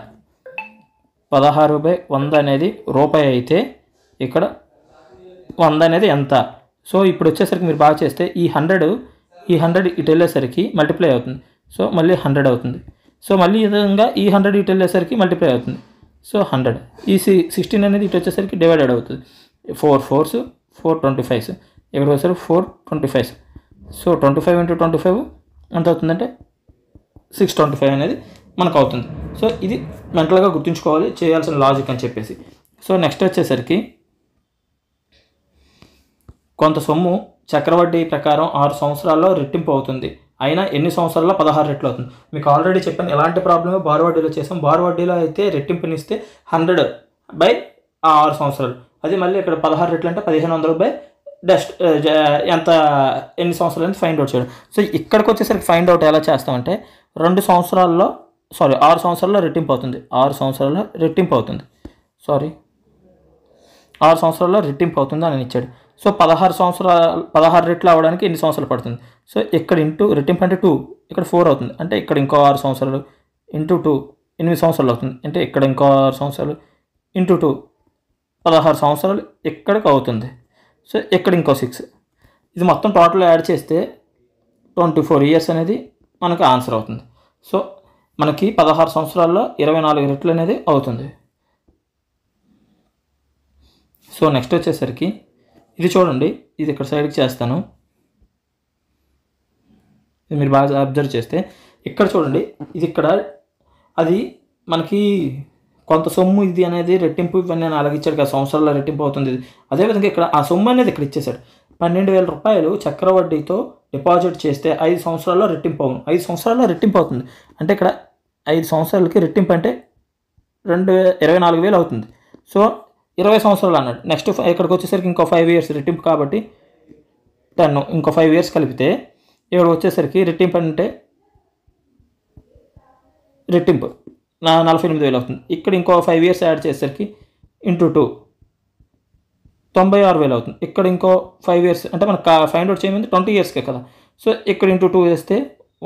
16/100 అనేది ₹1 అయితే ఇక్కడ 100 అనేది ఎంత. సో ఇప్పుడు వచ్చేసరికి మీరు బాగా చేస్తే ఈ 100 ఇటు వెళ్ళేసరికి మల్టిప్లై అవుతుంది. సో మళ్ళీ 100 అవుతుంది. సో మళ్ళీ ఈ విధంగా ఈ 100 ఇటు వెళ్ళేసరికి మల్టిప్లై అవుతుంది. సో 100 ఈ 16 అనేది ఇటు వచ్చేసరికి డివైడెడ్ అవుతుంది. 4 4s 4 25s ఇక్కడ వచ్చేసరికి 4 25s. సో 25 × 25 ఎంత అవుతుందంటే 625 అనేది మనకు అవుతుంది. సో ఇది మెంటల్గా గుర్తుంచుకోవాలి, చేయాల్సిన లాజిక్ అని చెప్పేసి. సో నెక్స్ట్ వచ్చేసరికి కొంత సొమ్ము చక్రవడ్డీ ప్రకారం 6 సంవత్సరాల్లో రెట్టింపు అవుతుంది, అయినా ఎన్ని సంవత్సరాల్లో 16 రెట్లు అవుతుంది. మీకు ఆల్రెడీ చెప్పాను ఎలాంటి ప్రాబ్లమే బారు వడ్డీలో చేసాం. బారు వడ్డీలో అయితే రెట్టింపునిస్తే 100/6 సంవత్సరాలు, అది మళ్ళీ ఇక్కడ 16 రెట్లు అంటే 1500 ఎంత ఎన్ని సంవత్సరాలు అని ఫైండ్ అవుట్ చేయడం. సో ఇక్కడికి వచ్చేసరికి ఫైండ్ అవుట్ ఎలా చేస్తామంటే 6 సంవత్సరాల్లో రెట్టింపు అవుతుంది. 6 సంవత్సరాల్లో రెట్టింపు అవుతుంది 6 సంవత్సరాల్లో రెట్టింపు అవుతుంది అని ఇచ్చాడు. సో 16 రెట్లు అవ్వడానికి ఎన్ని సంవత్సరాలు పడుతుంది. సో ఇక్కడ ఇంటూ రెట్టింపు అంటే 2, ఇక్కడ 4 అవుతుంది. అంటే ఇక్కడ ఇంకో 6 సంవత్సరాలు ఇంటూ 2 8 సంవత్సరాలు అవుతుంది. అంటే ఇక్కడ ఇంకో 6 సంవత్సరాలు ఇంటూ 2 16 సంవత్సరాలు ఇక్కడికి అవుతుంది. సో ఇక్కడ ఇంకో 6, ఇది మొత్తం టోటల్ యాడ్ చేస్తే 24 ఇయర్స్ అనేది మనకు ఆన్సర్ అవుతుంది. సో మనకి 16 సంవత్సరాల్లో 24 రెట్లు అనేది అవుతుంది. సో నెక్స్ట్ వచ్చేసరికి ఇది చూడండి, ఇది ఇక్కడ సైడ్కి చేస్తాను, ఇది మీరు బాగా అబ్జర్వ్ చేస్తే ఇక్కడ చూడండి, ఇది ఇక్కడ అది మనకి కొంత సొమ్ము ఇది అనేది రెట్టింపు ఇవన్నీ నేను అలాగే ఇచ్చాడు కదా, సంవత్సరాల్లో రెట్టింపు అవుతుంది ఇది. అదేవిధంగా ఇక్కడ ఆ సొమ్ము అనేది ఇక్కడ ఇచ్చేసాడు. 12,000 రూపాయలు చక్రవడ్డీతో డిపాజిట్ చేస్తే 5 సంవత్సరాల్లో రెట్టింపు అవును. 5 సంవత్సరాల్లో రెట్టింపు అవుతుంది. అంటే ఇక్కడ 5 సంవత్సరాలకి రెట్టింపు అంటే 24,000 అవుతుంది. సో 20 సంవత్సరాలు అన్నాడు. నెక్స్ట్ ఇక్కడికి వచ్చేసరికి ఇంకో 5 ఇయర్స్ రెట్టింపు కాబట్టి 10, ఇంకో 5 ఇయర్స్ కలిపితే ఇక్కడ వచ్చేసరికి రెట్టింపు అంటే రెట్టింపు 48,000 అవుతుంది. ఇక్కడ ఇంకో 5 ఇయర్స్ యాడ్ చేసేసరికి ఇంటూ 2 96,000 అవుతుంది. ఇక్కడ ఇంకో 5 ఇయర్స్ అంటే మనకు ఫైండ్ అవుట్ చేయమంది 20 ఇయర్స్కే కదా. సో ఇక్కడ ఇంటూ 2 వేస్తే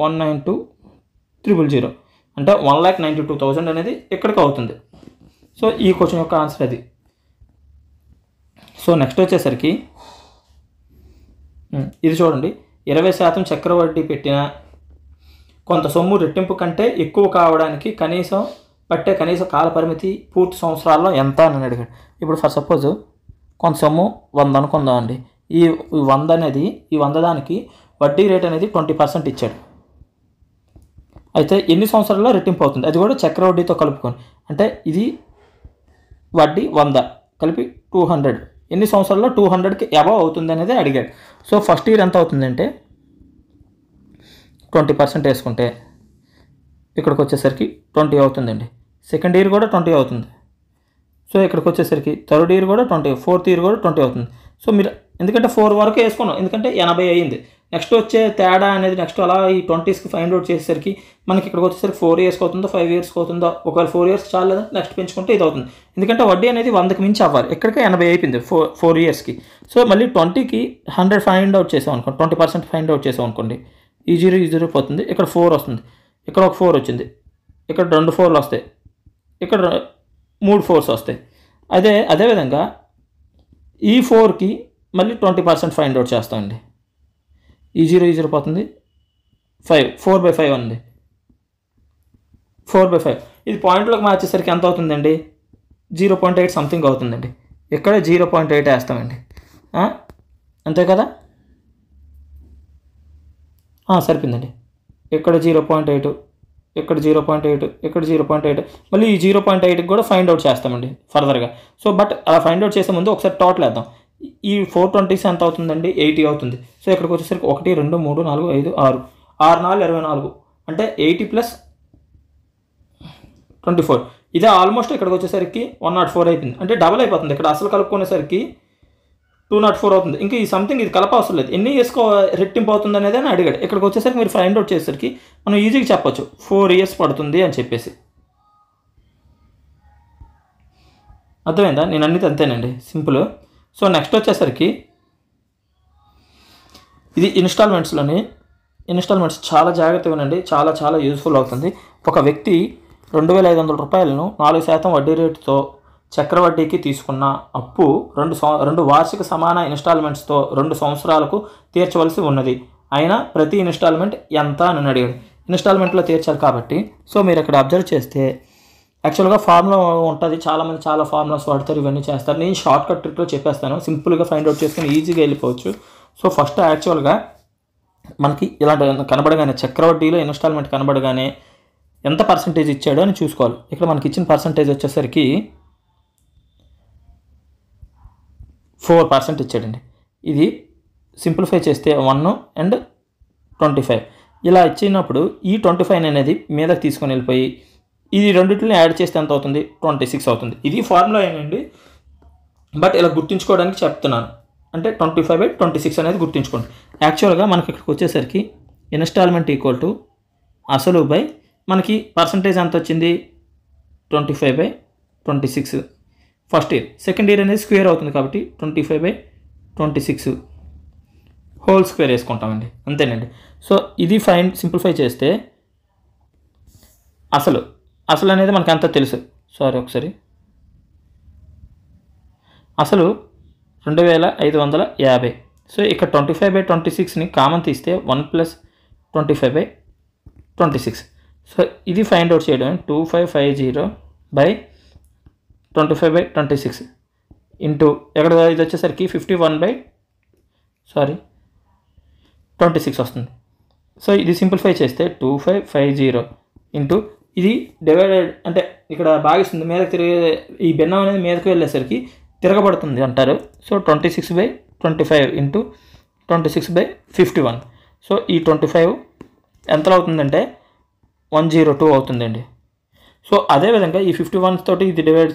192,000 అంటే 1,92,000 అనేది ఇక్కడికి అవుతుంది. సో ఈ క్వశ్చన్ యొక్క ఆన్సర్ అది. సో నెక్స్ట్ వచ్చేసరికి ఇది చూడండి, 20% చక్రవడ్డీ పెట్టిన కొంత సొమ్ము రెట్టింపు కంటే ఎక్కువ కావడానికి పట్టే కనీస కాల పరిమితి పూర్తి సంవత్సరాల్లో ఎంత అని అడిగాడు. ఇప్పుడు ఫర్ సపోజ్ కొంత సొమ్ము 100 అనుకుందాం అండి. ఈ 100 అనేది ఈ 100 దానికి వడ్డీ రేట్ అనేది 20% ఇచ్చాడు. అయితే ఎన్ని సంవత్సరాల్లో రెట్టింపు అవుతుంది, అది కూడా చక్రవడ్డీతో కలుపుకొని. అంటే ఇది వడ్డీ 100 కలిపి 200, ఎన్ని సంవత్సరాల్లో 200కి అబవ్ అవుతుంది అనేది అడిగాడు. సో ఫస్ట్ ఇయర్ ఎంత అవుతుందంటే 20% వేసుకుంటే ఇక్కడికి వచ్చేసరికి 20 అవుతుందండి. సెకండ్ ఇయర్ కూడా 20 అవుతుంది. సో ఇక్కడికి వచ్చేసరికి థర్డ్ ఇయర్ కూడా 20, ఫోర్త్ ఇయర్ కూడా 20 అవుతుంది. సో మీరు ఎందుకంటే 4 వరకు వేసుకున్నాం, ఎందుకంటే 80 అయ్యింది. నెక్స్ట్ వచ్చే తేడా అనేది నెక్స్ట్ అలా ఈ 20స్కి ఫైండ్ అవుట్ చేసేసరికి మనకి ఇక్కడికి వచ్చేసరికి 4 ఇయర్స్కి అవుతుందో 5 ఇయర్స్కి అవుతుందో, ఒకవేళ 4 ఇయర్స్ చాలేదా నెక్స్ట్ పెంచుకుంటే ఇది అవుతుంది. ఎందుకంటే వడ్డీ అనేది 100కి మించి అవ్వాలి, ఇక్కడికి 80 అయిపోయింది 4 ఇయర్స్కి. సో మళ్ళీ 20కి 100 ఫైండ్ అవుట్ చేసాం అనుకోండి, 20% ఫైండ్ అవుట్ చేసాం అనుకోండి, ఈ 0 పోతుంది, ఇక్కడ 4 వస్తుంది, ఇక్కడ ఒక 4 వచ్చింది, ఇక్కడ 2 4లు వస్తాయి, ఇక్కడ 3 4s వస్తాయి. అదేవిధంగా ఈ 4కి మళ్ళీ 20% ఫైండ్ అవుట్ చేస్తామండి. ఈ 0 పోతుంది, 4/5 ఉంది, 4/5. ఇది పాయింట్లోకి మార్చేసరికి ఎంత అవుతుందండి, 0.8 సంథింగ్ అవుతుందండి. ఇక్కడ 0.8 వేస్తామండి, అంతే కదా, సరిపోయిందండి. ఇక్కడ 0.8, ఇక్కడ 0.8, ఇక్కడ 0.8, మళ్ళీ ఈ 0.8కి కూడా ఫైండ్ అవుట్ చేస్తామండి ఫర్దర్గా. సో బట్ అలా ఫైండ్ అవుట్ చేసే ముందు ఒకసారి టోటల్ వేద్దాం. ఈ 420 ఎంత అవుతుందండి, 80 అవుతుంది. సో ఇక్కడికి వచ్చేసరికి 1 2 3 4 5 6 6 4 24 అంటే 80 + 24. ఇదే ఆల్మోస్ట్ ఇక్కడికి వచ్చేసరికి 104 అయిపోయింది, అంటే డబల్ అయిపోతుంది. ఇక్కడ అసలు కలుపుకునేసరికి 204 అవుతుంది. ఇంకా ఈ సంథింగ్ ఇది కలప అవసరం లేదు, ఎన్ని ఇయర్స్కో రెట్టింపు అవుతుంది అనేది అని అడిగాడు. ఇక్కడికి వచ్చేసరికి మీరు ఫైండ్ అవుట్ చేసేసరికి మనం ఈజీగా చెప్పొచ్చు 4 ఇయర్స్ పడుతుంది అని చెప్పేసి. అర్థమైందా, నేను అన్నిటి అంతేనండి, సింపుల్. సో నెక్స్ట్ వచ్చేసరికి ఇది ఇన్స్టాల్మెంట్స్ చాలా జాగ్రత్తగా వినండి, చాలా చాలా యూజ్ఫుల్ అవుతుంది. ఒక వ్యక్తి 2,500 రూపాయలను 4% వడ్డీ రేటుతో చక్రవడ్డీకి తీసుకున్న అప్పు 2 వార్షిక సమాన ఇన్స్టాల్మెంట్స్తో 2 సంవత్సరాలకు తీర్చవలసి ఉన్నది. అయినా ప్రతి ఇన్స్టాల్మెంట్ ఎంత అని అడిగాడు. ఇన్స్టాల్మెంట్లో తీర్చాలి కాబట్టి సో మీరు ఇక్కడ అబ్జర్వ్ చేస్తే యాక్చువల్గా ఫార్ములా ఉంటుంది, చాలామంది చాలా ఫార్ములాస్ వాడతారు, ఇవన్నీ చేస్తారు. నేను షార్ట్ కట్ ట్రిక్లో చెప్పేస్తాను, సింపుల్గా ఫైండ్ అవుట్ చేసుకుని ఈజీగా వెళ్ళిపోవచ్చు. సో ఫస్ట్ యాక్చువల్గా మనకి ఇలాంటి కనబడగానే చక్రవడ్డీలో ఇన్స్టాల్మెంట్ కనబడగానే ఎంత పర్సంటేజ్ ఇచ్చాడో అని చూసుకోవాలి. ఇక్కడ మనకి ఇచ్చిన పర్సంటేజ్ వచ్చేసరికి 4% ఇచ్చాడండి. ఇది సింప్లిఫై చేస్తే 1 and 25 ఇలా ఇచ్చినప్పుడు ఈ 25 అనేది మీదకి తీసుకొని వెళ్ళిపోయి ఇది రెండింటిని యాడ్ చేస్తే ఎంత అవుతుంది, 26 అవుతుంది. ఇది ఫార్ములా ఏనండి, బట్ ఇలా గుర్తుంచుకోవడానికి చెప్తున్నాను. అంటే 25/26 అనేది గుర్తుంచుకోండి. యాక్చువల్గా మనకి ఇక్కడికి వచ్చేసరికి ఇన్స్టాల్మెంట్ ఈక్వల్ టు అసలు బై మనకి పర్సంటేజ్ ఎంత వచ్చింది 25/26 ఫస్ట్ ఇయర్. సెకండ్ ఇయర్ అనేది స్క్వేర్ అవుతుంది కాబట్టి 25/26 హోల్ స్క్వేర్ వేసుకుంటామండి, అంతేనండి. సో ఇది సింప్లిఫై చేస్తే అసలు అనేది మనకు అంతా తెలుసు. ఒకసారి అసలు 2,550. సో ఇక్కడ 25/26ని కామన్ తీస్తే 1 + 25/26. సో ఇది ఫైండ్ అవుట్ చేయడం 2550/25/26 ఇంటూ ఎక్కడ ఇది వచ్చేసరికి 51/26 వస్తుంది. సో ఇది సింప్లిఫై చేస్తే 2550 ఇంటూ ఇది డివైడెడ్ అంటే ఇక్కడ భాగిస్తుంది మీదకి తిరిగే ఈ భిన్నం అనేది మీదకి వెళ్ళేసరికి తిరగబడుతుంది అంటారు. So 26/25 into 26/51. సో ఈ 25 ఎంతలో అవుతుందంటే 102 అవుతుందండి. సో అదేవిధంగా ఈ 51 తోటి ఇది డివైడ్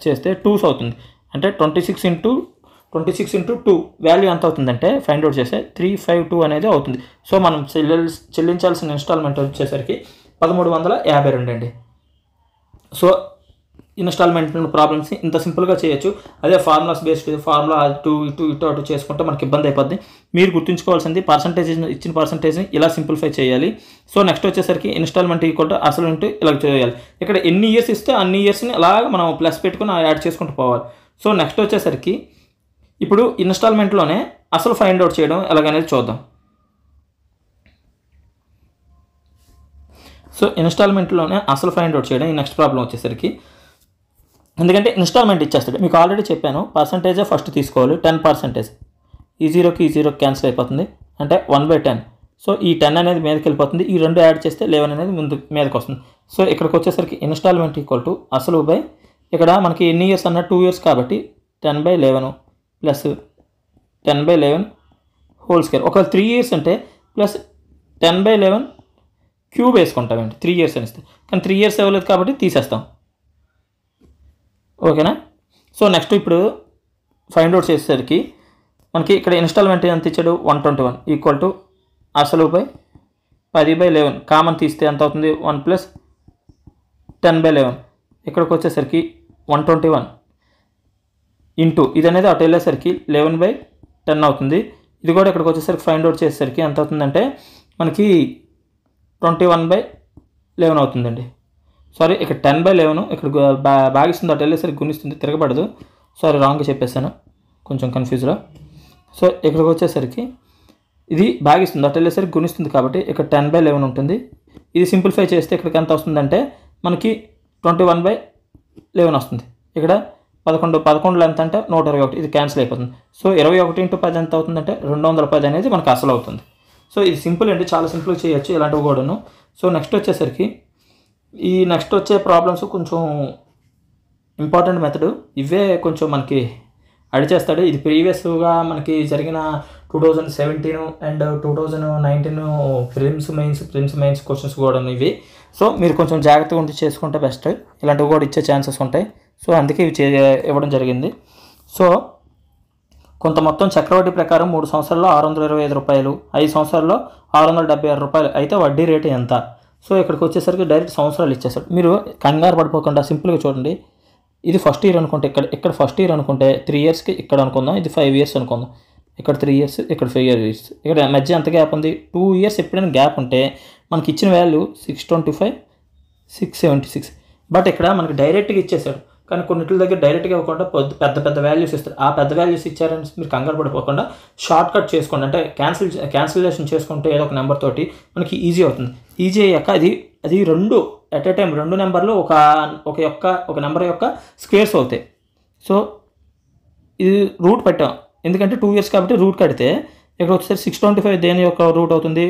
చేస్తే 2s అవుతుంది. అంటే 26 into 2 వాల్యూ ఎంత అవుతుందంటే ఫైండ్ అవుట్ చేస్తే 352 అనేది అవుతుంది. సో మనం చెల్లించాల్సిన ఇన్స్టాల్మెంట్ వచ్చేసరికి 1352 అండి. సో ఇన్స్టాల్మెంట్ ప్రాబ్లమ్స్ని ఇంత సింపుల్గా చేయొచ్చు. అదే ఫార్ములాస్ బేస్డ్ ఫార్ములా ఇటు చేసుకుంటే మనకి ఇబ్బంది అయిపోద్ది. మీరు గుర్తుంచుకోవాల్సింది ఇచ్చిన పర్సంటేజ్ని ఇలా సింప్లిఫై చేయాలి. సో నెక్స్ట్ వచ్చేసరికి ఇన్స్టాల్మెంట్ ఈక్వల్ టు అసలు ఇంటూ ఇలా చేయాలి. ఇక్కడ ఎన్ని ఇయర్స్ ఇస్తే అన్ని ఇయర్స్ని అలాగ మనం ప్లస్ పెట్టుకుని యాడ్ చేసుకుంటూ పోవాలి. సో నెక్స్ట్ వచ్చేసరికి ఇప్పుడు ఇన్స్టాల్మెంట్లోనే అసలు ఫైండ్ అవుట్ చేయడం ఎలాగనేది చూద్దాం. సో ఇన్స్టాల్మెంట్లోనే అసలు ఫైండ్ అవుట్ చేయడం ఈ నెక్స్ట్ ప్రాబ్లం వచ్చేసరికి, ఎందుకంటే ఇన్స్టాల్మెంట్ ఇచ్చేస్తాడు. మీకు ఆల్రెడీ చెప్పాను పర్సంటేజే ఫస్ట్ తీసుకోవాలి. 10%. ఈ 0కి ఈ 0 క్యాన్సిల్ అయిపోతుంది. అంటే 1/10. సో ఈ 10 అనేది మీదకి వెళ్ళిపోతుంది. ఈ 2 యాడ్ చేస్తే 11 అనేది ముందు మీదకి వస్తుంది. సో ఇక్కడికి వచ్చేసరికి ఇన్స్టాల్మెంట్ ఈక్వల్ టు అసలు బై ఇక్కడ మనకి ఎన్ని ఇయర్స్ అన్న 2 years కాబట్టి 10/11 ప్లస్ 10/11 హోల్ స్క్వేర్. ఒకవేళ 3 years అంటే ప్లస్ 10/11 క్యూబ్ వేసుకుంటామండి. 3 years అని ఇస్తే, కానీ 3 years ఇవ్వలేదు కాబట్టి తీసేస్తాం. ఓకేనా. సో నెక్స్ట్ ఇప్పుడు ఫైండ్ అవుట్ చేసేసరికి మనకి ఇక్కడ ఇన్స్టాల్మెంట్ ఎంత ఇచ్చాడు 121 ఈక్వల్ టు అసలు బై 10/11 కామన్ తీస్తే ఎంత అవుతుంది 1 ప్లస్ 10/11. ఇక్కడికి వచ్చేసరికి 121 ఇంటూ ఇది అనేది అటు వెళ్ళేసరికి 11/10 అవుతుంది. ఇది కూడా ఇక్కడికి వచ్చేసరికి ఫైండ్ అవుట్ చేసేసరికి ఎంత అవుతుందంటే మనకి 21/11 అవుతుందండి. సారీ, ఇక్కడ 10/11 ఇక్కడ భాగిస్తుంది అటు వెళ్ళేసరికి గుణిస్తుంది, తిరగబడదు. సారీ, రాంగ్గా చెప్పేసాను, కొంచెం కన్ఫ్యూజ్లో. సో ఇక్కడికి వచ్చేసరికి ఇది భాగిస్తుంది అటు వెళ్ళేసరికి గుణిస్తుంది కాబట్టి ఇక్కడ 10/11 ఉంటుంది. ఇది సింప్లిఫై చేస్తే ఇక్కడికి ఎంత వస్తుందంటే మనకి 21/11 వస్తుంది. ఇక్కడ 11 ఎంత అంటే 121, ఇది క్యాన్సిల్ అయిపోతుంది. సో 21 into 10 ఎంత అవుతుందంటే 210 అనేది మనకు అసలు అవుతుంది. సో ఇది సింపుల్ అండి, చాలా సింపుల్గా చేయొచ్చు ఇలాంటివి కూడాను. సో నెక్స్ట్ వచ్చేసరికి ఈ నెక్స్ట్ వచ్చే ప్రాబ్లమ్స్ కొంచెం ఇంపార్టెంట్ మెథడ్, ఇవే కొంచెం మనకి అడిచేస్తాడు. ఇది ప్రీవియస్గా మనకి జరిగిన 2017 అండ్ 2019 ప్రిలిమ్స్ మెయిన్స్ క్వశ్చన్స్ కూడా ఇవి. సో మీరు కొంచెం జాగ్రత్తగా ఉండి చేసుకుంటే బెస్ట్. ఇలాంటివి కూడా ఇచ్చే ఛాన్సెస్ ఉంటాయి. సో అందుకే ఇవి ఇవ్వడం జరిగింది. సో కొంత మొత్తం చక్రవడ్డీ ప్రకారం 3 సంవత్సరాల్లో 625 రూపాయలు, 5 సంవత్సరాల్లో 676 రూపాయలు అయితే వడ్డీ రేటు ఎంత? సో ఇక్కడికి వచ్చేసరికి డైరెక్ట్ సంవత్సరాలు ఇచ్చేస్తాడు. మీరు కంగారు పడిపోకుండా సింపుల్గా చూడండి. ఇది ఫస్ట్ ఇయర్ అనుకుంటే ఇక్కడ ఫస్ట్ ఇయర్ అనుకుంటే 3 yearsకి ఇక్కడ అనుకుందాం, ఇది 5 years అనుకుందాం. ఇక్కడ 3 years, ఇక్కడ 5 years, ఇక్కడ మధ్య ఎంత గ్యాప్ ఉంది 2 years. ఎప్పుడైనా గ్యాప్ ఉంటే మనకి ఇచ్చిన వాల్యూ 625, 676. బట్ ఇక్కడ మనకి డైరెక్ట్గా ఇచ్చేసాడు. కానీ కొన్నిటి దగ్గర డైరెక్ట్గా ఇవ్వకుండా పెద్ద వాల్యూస్ ఇస్తారు. ఆ పెద్ద వాల్యూస్ ఇచ్చారని మీరు కంగారు పడిపోకుండా షార్ట్ కట్ చేసుకోండి. అంటే క్యాన్సిలేషన్ చేసుకుంటే ఏదో ఒక నెంబర్ తోటి మనకి ఈజీ అవుతుంది. ఈజీ అయ్యాక అది 2 ఎట్ ఏ టైం 2 నెంబర్లు ఒక నెంబర్ యొక్క స్క్వేర్స్ అవుతాయి. సో ఇది రూట్ పెట్టాం, ఎందుకంటే 2 years కాబట్టి రూట్ కడితే ఇక్కడ వచ్చేసరికి 625 దేని యొక్క రూట్ అవుతుంది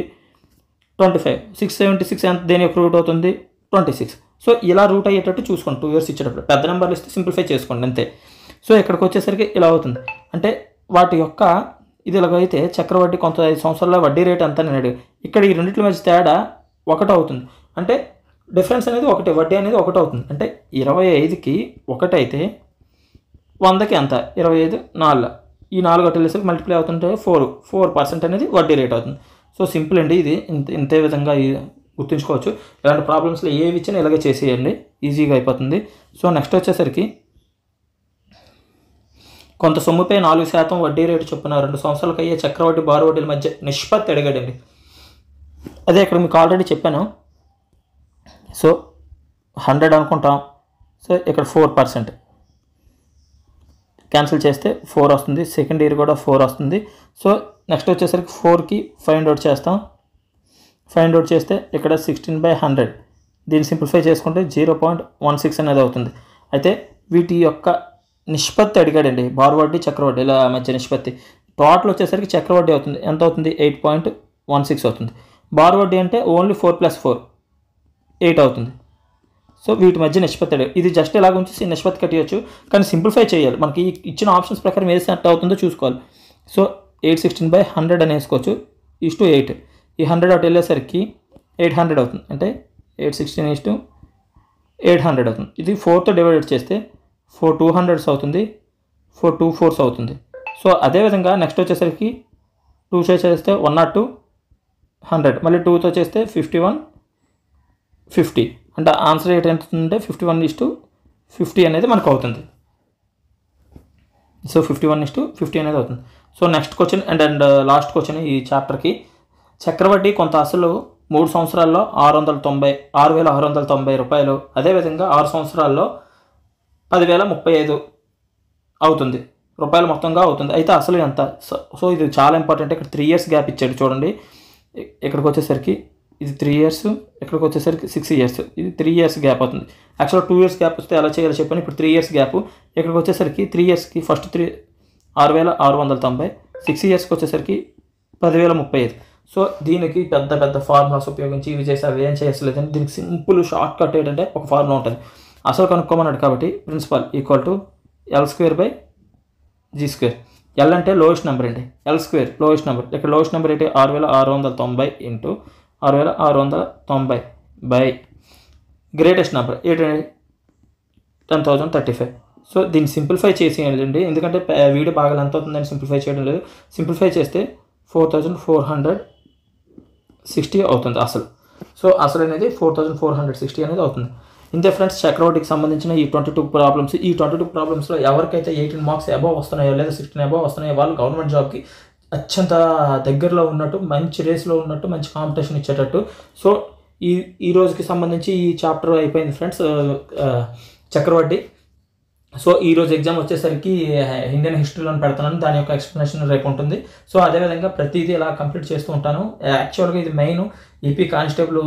25, 676 దేని యొక్క రూట్ అవుతుంది 26. సో ఇలా రూట్ అయ్యేటట్టు చూసుకోండి 2 years ఇచ్చేటప్పుడు. పెద్ద నెంబర్లు ఇస్తే సింప్లిఫై చేసుకోండి అంతే. సో ఇక్కడికి వచ్చేసరికి ఇలా అవుతుంది. అంటే వాటి యొక్క ఇది ఇలాగైతే చక్రవడ్డీ కొంత 5 సంవత్సరాల వడ్డీ రేట్ అంతా నేను ఇక్కడ ఈ రెండింటి మధ్య తేడా 1 అవుతుంది. అంటే డిఫరెన్స్ అనేది 1, వడ్డీ అనేది 1 అవుతుంది. అంటే 25కి 1 అయితే 100కి ఎంత 25 4, ఈ 4 అటు వెళ్ళేసరికి మల్టిప్లై అవుతుంటే 4% అనేది వడ్డీ రేట్ అవుతుంది. సో సింపుల్ అండి, ఇది ఇంతే విధంగా గుర్తుంచుకోవచ్చు. ఇలాంటి ప్రాబ్లమ్స్లో ఏవి ఇచ్చినా ఇలాగే చేసేయండి, ఈజీగా అయిపోతుంది. సో నెక్స్ట్ వచ్చేసరికి కొంత సొమ్ముపై 4% వడ్డీ రేటు చొప్పున 2 సంవత్సరాలకు అయ్యే చక్రవడ్డీ బారు వడ్డీల మధ్య నిష్పత్తి అడిగాడండి. అదే ఇక్కడ మీకు ఆల్రెడీ చెప్పాను. సో 100 అనుకుంటాం. సో ఇక్కడ 4% క్యాన్సిల్ చేస్తే 4 వస్తుంది. సెకండ్ ఇయర్ కూడా 4 వస్తుంది. సో నెక్స్ట్ వచ్చేసరికి 4కి ఫైండ్ అవుట్ చేస్తాం. ఫైండ్ అవుట్ చేస్తే ఇక్కడ 16/100 దీన్ని సింప్లిఫై చేసుకుంటే 0.16 అనేది అవుతుంది. అయితే వీటి యొక్క నిష్పత్తి అడిగాడండి, బారు వడ్డీ చక్రవడ్డీల మధ్య నిష్పత్తి. టోటల్ వచ్చేసరికి చక్రవడ్డీ అవుతుంది ఎంత అవుతుంది 8.16 అవుతుంది. బారు వడ్డీ అంటే ఓన్లీ 4 + 4 8 అవుతుంది. సో వీటి మధ్య నిష్పత్తి ఇది జస్ట్ ఇలాగ ఉంచేసి నిష్పత్తి కట్టేయచ్చు, కానీ సింప్లిఫై చేయాలి. మనకి ఇచ్చిన ఆప్షన్స్ ప్రకారం ఏది సెట్ అవుతుందో చూసుకోవాలి. సో 816/100 అని వేసుకోవచ్చు, ఈస్ టు 8. ఈ 100 ఒకటి వెళ్ళేసరికి 800 అవుతుంది, అంటే 816:800 అవుతుంది. ఇది 4తో డివైడెడ్ చేస్తే 4 200s అవుతుంది, 4 2 4s అవుతుంది. సో అదేవిధంగా నెక్స్ట్ వచ్చేసరికి 2 చేస్తే 102 100, మళ్ళీ 2తో చేస్తే 51 50. అంటే ఆన్సర్ ఏంటి అవుతుందంటే 51:50 అనేది మనకు అవుతుంది. సో 51:50 అనేది అవుతుంది. So next question and last question ఈ చాప్టర్కి. చక్రవడ్డీ కొంత అసలు 3 సంవత్సరాల్లో 6,690 రూపాయలు, అదేవిధంగా 6 సంవత్సరాల్లో 10,035 అవుతుంది రూపాయలు మొత్తంగా అవుతుంది. అయితే అసలు ఎంత? సో ఇది చాలా ఇంపార్టెంట్. ఇక్కడ 3 years గ్యాప్ ఇచ్చాడు చూడండి. ఇక్కడికి వచ్చేసరికి ఇది 3 years, ఇక్కడికి వచ్చేసరికి 6 years. ఇది 3 years గ్యాప్ అవుతుంది. యాక్చువల్గా 2 years గ్యాప్ వస్తే ఎలా చేయాలో చెప్పాను. ఇప్పుడు 3 years గ్యాప్. ఇక్కడికి వచ్చేసరికి 3 yearsకి ఫస్ట్ 6,690, 6 yearsకి వచ్చేసరికి 10,035. సో దీనికి పెద్ద పెద్ద ఫార్ములాస్ ఉపయోగించి ఇవి చేసి అవి ఏం చేయలేదండి. దీనికి సింపుల్ షార్ట్ కట్ ఏంటంటే ఒక ఫార్ములా ఉంటుంది. అసలు కనుక్కోమన్నాడు కాబట్టి principal equal to L²/G². L అంటే లోయెస్ట్ నెంబర్ అండి, L² లోయెస్ట్ నెంబర్. ఇక్కడ లోయెస్ట్ నెంబర్ ఏంటి? 6,690 ఇంటూ 6,690 బై గ్రేటెస్ట్ నెంబర్ ఏంటండి? 10,035. సో దీన్ని సింప్లిఫై చేసేయండి, ఎందుకంటే వీడియో బాగా ఎంత అవుతుందని సింప్లిఫై చేయడం లేదు. సింప్లిఫై చేస్తే 4,460 అవుతుంది అసలు. సో అసలు అనేది 4,460 అనేది అవుతుంది. ఇంతే ఫ్రెండ్స్, చక్రవడ్డీకి సంబంధించిన ఈ 22 ప్రాబ్లమ్స్. ఈ 22 ప్రాబ్లమ్స్లో ఎవరికైతే 18 మార్క్స్ అబవ్ వస్తున్నాయో లేదా 16 అబవ్ వస్తున్నాయో వాళ్ళు గవర్నమెంట్ జాబ్కి అత్యంత దగ్గరలో ఉన్నట్టు, మంచి రేస్లో ఉన్నట్టు, మంచి కాంపిటీషన్ ఇచ్చేటట్టు. సో ఈ రోజుకి సంబంధించి ఈ చాప్టర్ అయిపోయింది ఫ్రెండ్స్, చక్రవడ్డీ. సో ఈరోజు ఎగ్జామ్ వచ్చేసరికి ఇండియన్ హిస్టరీలోని పెడుతున్నాను, దాని యొక్క ఎక్స్ప్లెనేషన్ రేపు ఉంటుంది. సో అదేవిధంగా ప్రతిదీ ఇలా కంప్లీట్ చేస్తూ ఉంటాను. యాక్చువల్గా ఇది మెయిన్ ఏపీ కానిస్టేబుల్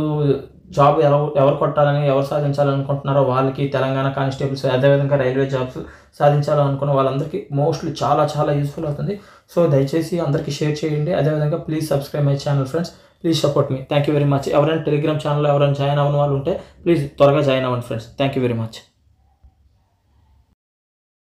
జాబ్ ఎవరు కొట్టాలని, ఎవరు సాధించాలనుకుంటున్నారో వాళ్ళకి, తెలంగాణ కానిస్టేబుల్స్, అదేవిధంగా రైల్వే జాబ్స్ సాధించాలనుకున్న వాళ్ళందరికీ మోస్ట్లీ చాలా చాలా యూస్ఫుల్ అవుతుంది. సో దయచేసి అందరికీ షేర్ చేయండి. అదేవిధంగా please subscribe my channel friends, please support me. Thank you very much. ఎవరైనా టెలిగ్రామ్ ఛానల్లో ఎవరైనా జాయిన్ అవ్వని వాళ్ళు ఉంటే ప్లీజ్ త్వరగా జాయిన్ అవ్వండి friends. Thank you very much.